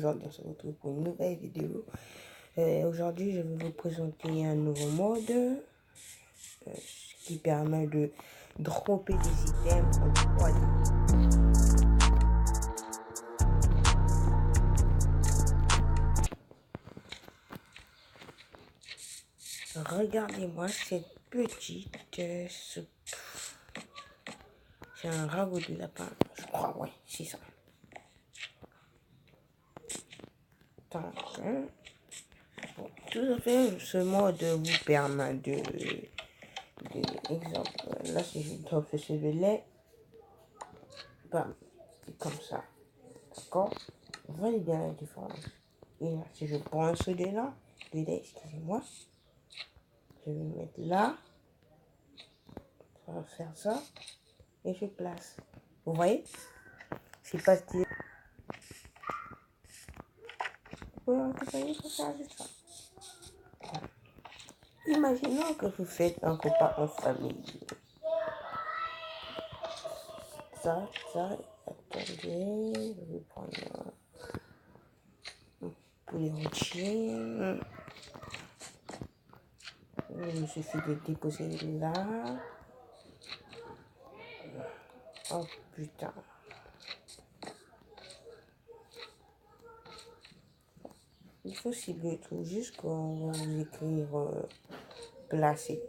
Aujourd'hui, on se retrouve pour une nouvelle vidéo. Aujourd'hui, je vais vous présenter un nouveau mode qui permet de dropper des items en 3D. Regardez-moi cette petite soupe. C'est un ragoût de lapin, je crois, ouais, c'est ça. Bon, tout à fait, ce mode vous permet exemple, là si je drop ce de lait, bam, c'est comme ça, d'accord? Vous voyez bien la différence. Et là, si je prends un seau de lait, excusez-moi, je vais le mettre là, je vais faire ça, et je place. Vous voyez? C'est pas stylé. Vous pouvez accompagner pour faire juste ça. Imaginons que vous faites un repas en famille. Ça, attendez, je vais prendre un poulet entier. Il me suffit de déposer là. Oh putain. Il faut cibler le truc juste qu'on va vous écrire placer.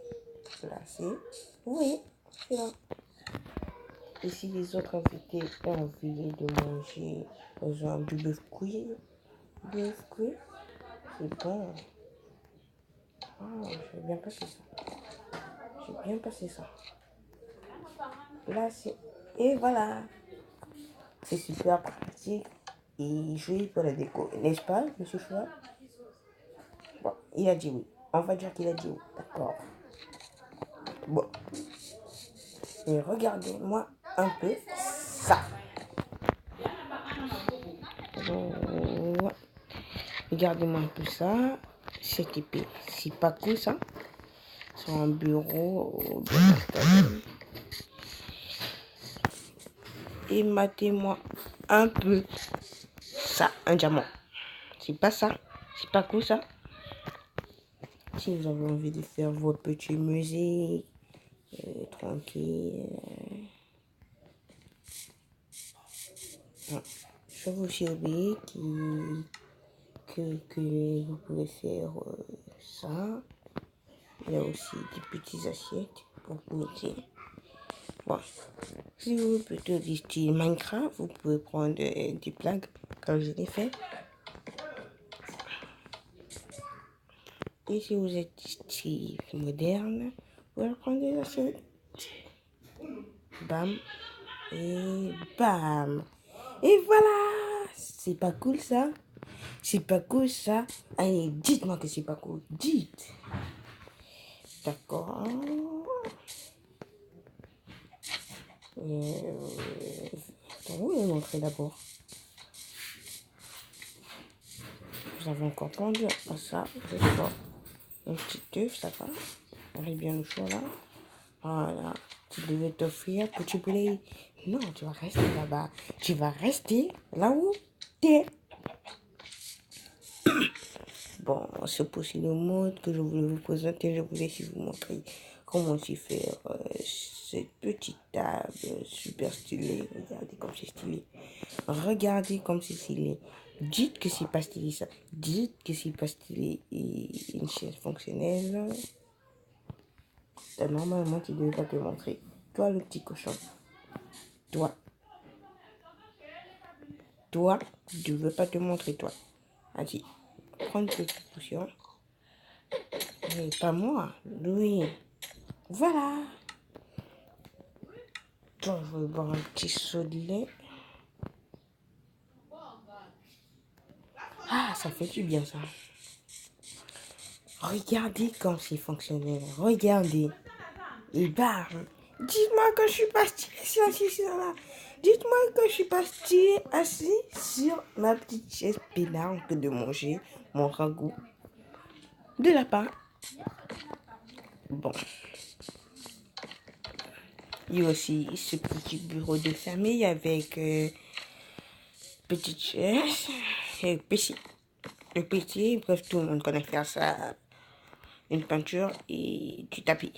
Placer. Oui, c'est là. Et si les autres invités ont envie de manger, par exemple, du bœuf cuit, c'est bon. Ah, j'ai bien passé ça. J'ai bien passé ça. Là, c'est... Et voilà. C'est super pratique et joli pour la déco. N'est-ce pas, monsieur Chouard? Bon, il a dit oui. On va dire qu'il a dit oui. D'accord. Bon. Et regardez-moi un peu ça. Ouais. Regardez-moi un peu ça. Cette épée. C'est pas cool ça. Sur un bureau bien installé. Et matez-moi un peu ça. Un diamant. C'est pas ça. C'est pas cool ça. Si vous avez envie de faire votre petit musée tranquille. Je vous aussi oublié que vous pouvez faire ça. Il y a aussi des petites assiettes pour goûter. Bon, si vous voulez plutôt du style Minecraft, vous pouvez prendre des plaques comme je l'ai fait. Et si vous êtes du style moderne, vous allez prendre des assiettes. Bam. Et bam. Et voilà. C'est pas cool ça? C'est pas cool ça? Allez, dites-moi que c'est pas cool. Dites. D'accord. Vous allez montrer d'abord. Vous avez encore pendu à ça. Je sais pas. Un petit œuf, ça va. Arrive bien le chaud là. Voilà. Tu devais t'offrir petit poulet. Non, tu vas rester là-bas. Tu vas rester là où t'es. Bon, c'est possible le mode que je voulais vous présenter. Je voulais aussi vous montrer comment aussi faire cette petite table super stylée. Regardez comme c'est stylé. Regardez comme c'est stylé. Dites que c'est pas stylé ça. Dites que c'est pas stylé. Et une chaise fonctionnelle. Normalement, tu devais pas te montrer. Toi, le petit cochon. Toi. Toi, tu ne veux pas te montrer, toi. Vas-y. Prends une petite potion. Mais pas moi. Oui. Voilà. Bon, je vais boire un petit seau de lait. Ah, ça fait du bien, ça. Regardez comme c'est fonctionnel. Regardez. Et bam. Dites-moi que je suis pas stylé sur là. Dites-moi que je suis pas stylé assis sur ma petite chaise pénale que de manger mon ragoût de lapin. Bon. Il y a aussi ce petit bureau de famille avec petite chaise c'est le PC. Le PC, bref, tout le monde connaît faire ça. Une peinture et du tapis.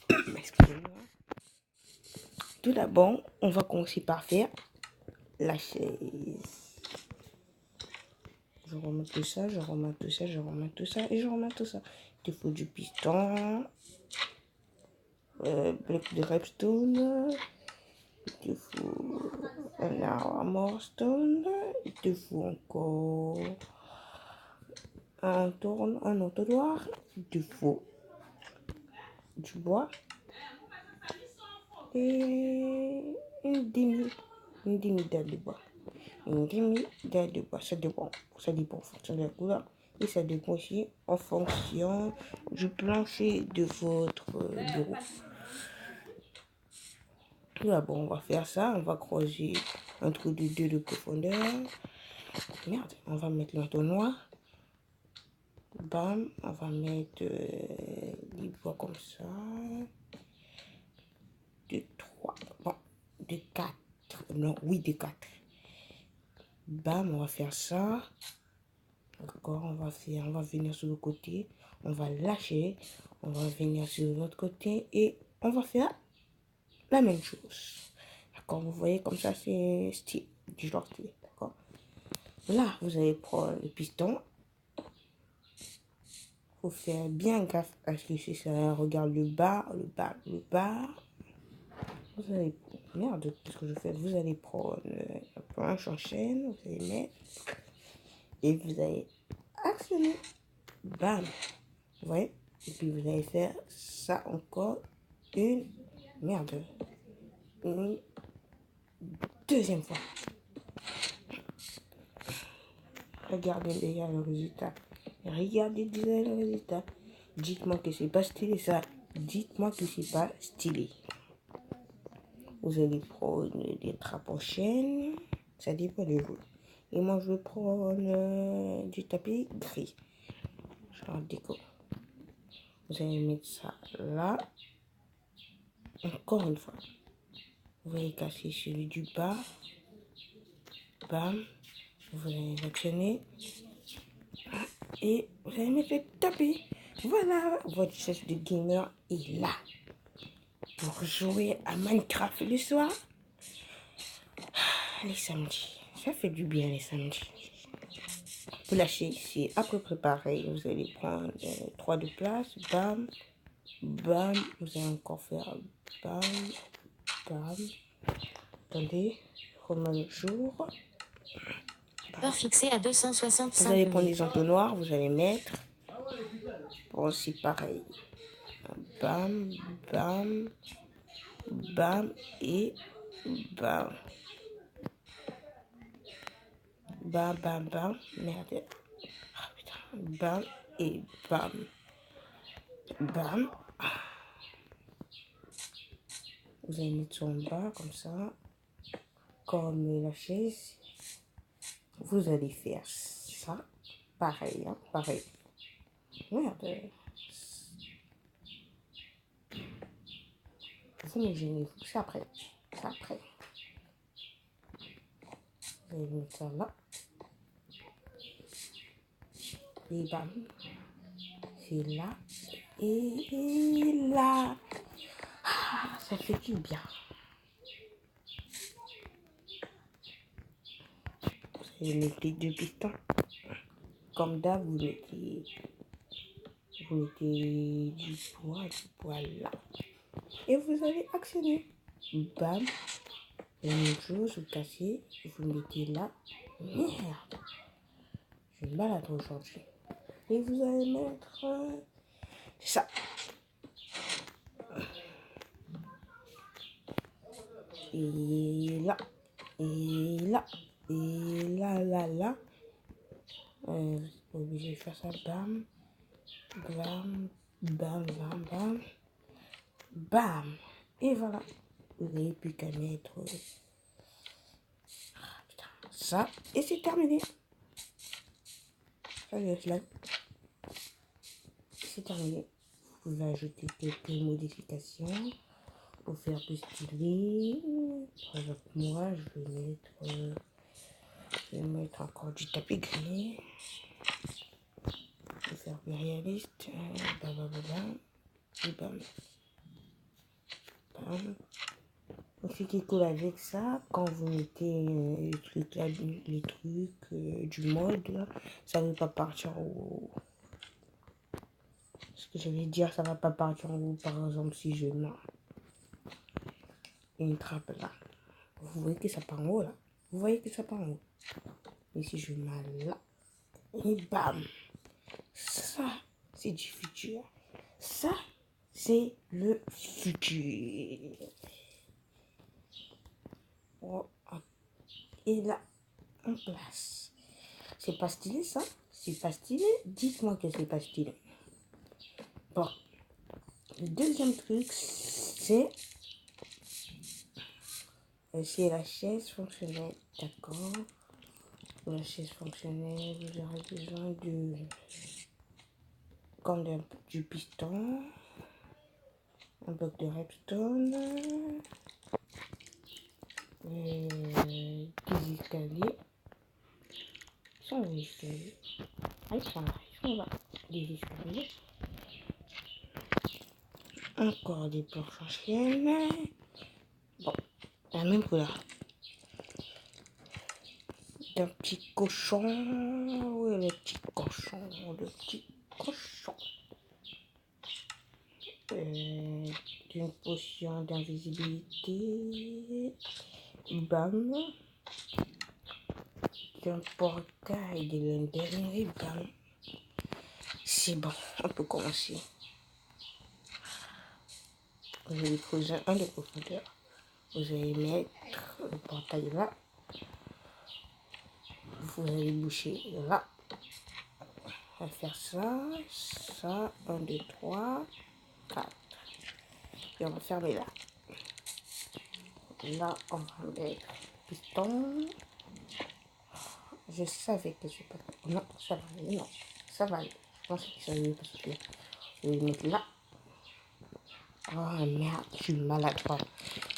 Excusez-moi. Tout d'abord, on va commencer par faire la chaise. Je remets tout ça, je remets tout ça, je remets tout ça et je remets tout ça. Il te faut du piston, bloc de redstone, il te faut un armor stone, il te faut encore un entonnoir, il te faut du bois et une demi-dalle de bois. Une demi-dalle de bois, ça dépend en fonction de la couleur et ça dépend aussi en fonction du plancher de votre bureau. Là, bon, on va faire ça, on va creuser un trou de 2 de profondeur. Merde, on va mettre l'entonnoir. Bam, on va mettre des bois comme ça. De 3, bon, de 4, non, oui, de 4. Bam, on va faire ça. D'accord, on va venir sur le côté, on va lâcher, on va venir sur l'autre côté et on va faire la même chose. D'accord, vous voyez comme ça c'est style, du genre style, d'accord. Là, vous allez prendre le piston. Faut faire bien gaffe à ce que si ça regarde le bas. Vous allez, merde, qu'est-ce que je fais? Vous allez prendre un planche en chaîne, vous allez mettre et vous allez actionner. Bam, vous voyez? Et puis vous allez faire ça encore une deuxième fois. Regardez déjà le résultat. Regardez déjà le résultat. Dites-moi que c'est pas stylé ça. Dites-moi que c'est pas stylé. Vous allez prendre des trappes en chaîne. Ça dépend de vous. Et moi je vais prendre du tapis gris. Genre déco. Vous allez mettre ça là. Encore une fois. Vous allez casser celui du bas. Bam. Vous allez l'actionner. Et vous allez mettre le tapis. Voilà, votre chaise de gamer est là. Pour jouer à Minecraft le soir. Les samedis. Ça fait du bien les samedis. Vous lâchez ici à peu près pareil. Vous allez prendre 3 de place. Bam. Bam. Vous allez encore faire bam. Bam. Attendez. Remets le jour. Port fixé à 265 Vous allez prendre des entonnoirs. Vous allez mettre. Bon, c'est pareil. Bam. Bam. Bam. Et bam. Bam, bam, bam. Merde. Ah, putain. Bam et bam. Bam. Vous allez mettre ça en bas, comme ça. Comme la chaise. Vous allez faire ça. Pareil, hein. Pareil. Merde. Vous me gênez. C'est après. C'est après. Vous allez mettre ça là. Et bam. C'est là. Et là. Ah, ça fait du bien. Vous allez mettre les 2 pistons. Comme d'hab, vous mettez du poids là. Et vous allez actionner. Bam. Et la même chose, vous cassez, vous mettez là. Merde. Je me balade aujourd'hui. Et vous allez mettre ça. Et là. Et là. Et là. Vous êtes pas obligé de faire ça. Bam. Bam. Bam, bam, bam. Bam. Et voilà. Vous n'avez plus qu'à mettre ça. Et c'est terminé. Ça, c'est terminé. Vous pouvez ajouter quelques modifications pour faire plus stylé. Par exemple, moi, je vais mettre Je vais mettre encore du tapis gris. Je vais faire plus réaliste. Et bam. Bam. Ce qui est cool avec ça, quand vous mettez les trucs là, du mode là, ça ne va pas partir au... Ce que je vais dire, ça va pas partir en haut. Par exemple, si je mets une trappe là, vous voyez que ça part en haut là. Vous voyez que ça part en haut. Et si je mets là, et bam. Ça, c'est du futur. Ça, c'est le futur. Oh, et là, en place. C'est pas stylé ça? C'est pas stylé? Dites-moi que c'est pas stylé. Bon, le deuxième truc, c'est la chaise fonctionnelle. D'accord. Pour la chaise fonctionnelle, vous aurez besoin du piston, un bloc de redstone, des escaliers. Ils sont les escaliers. Ah, ils sont là. Des escaliers. Encore des planches anciennes. Bon, la même couleur. D'un petit cochon. Oui, le petit cochon. Le petit cochon. D'une potion d'invisibilité. Bam. D'un portail de l'intérieur. Bam. C'est bon, on peut commencer. Vous allez creuser un de profondeur. Vous allez mettre le portail là. Vous allez boucher là. On va faire ça, ça, 1, 2, 3, 4. Et on va fermer là. Là, on va mettre piston. Je savais que je peux pas. Non, ça va aller. Non, ça va aller. Je pense que ça va aller parce que je vais le mettre là. Oh merde, je suis malade.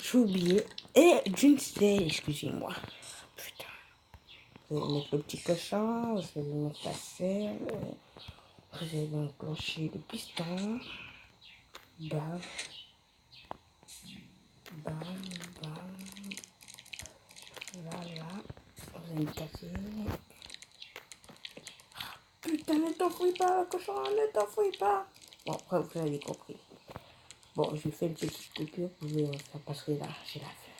J'ai oublié. Et d'une seule, excusez-moi. Putain. Vous allez mettre le petit cochon, vous allez mettre la selle, vous allez enclencher le piston. Bam. Bam, bam. Là, vous allez casser. Putain, ne t'enfouis pas, cochon, ne t'enfouis pas. Bon, après, vous avez compris. Bon, je fais une petite coupure, vous verrez, parce que là, j'ai la flemme.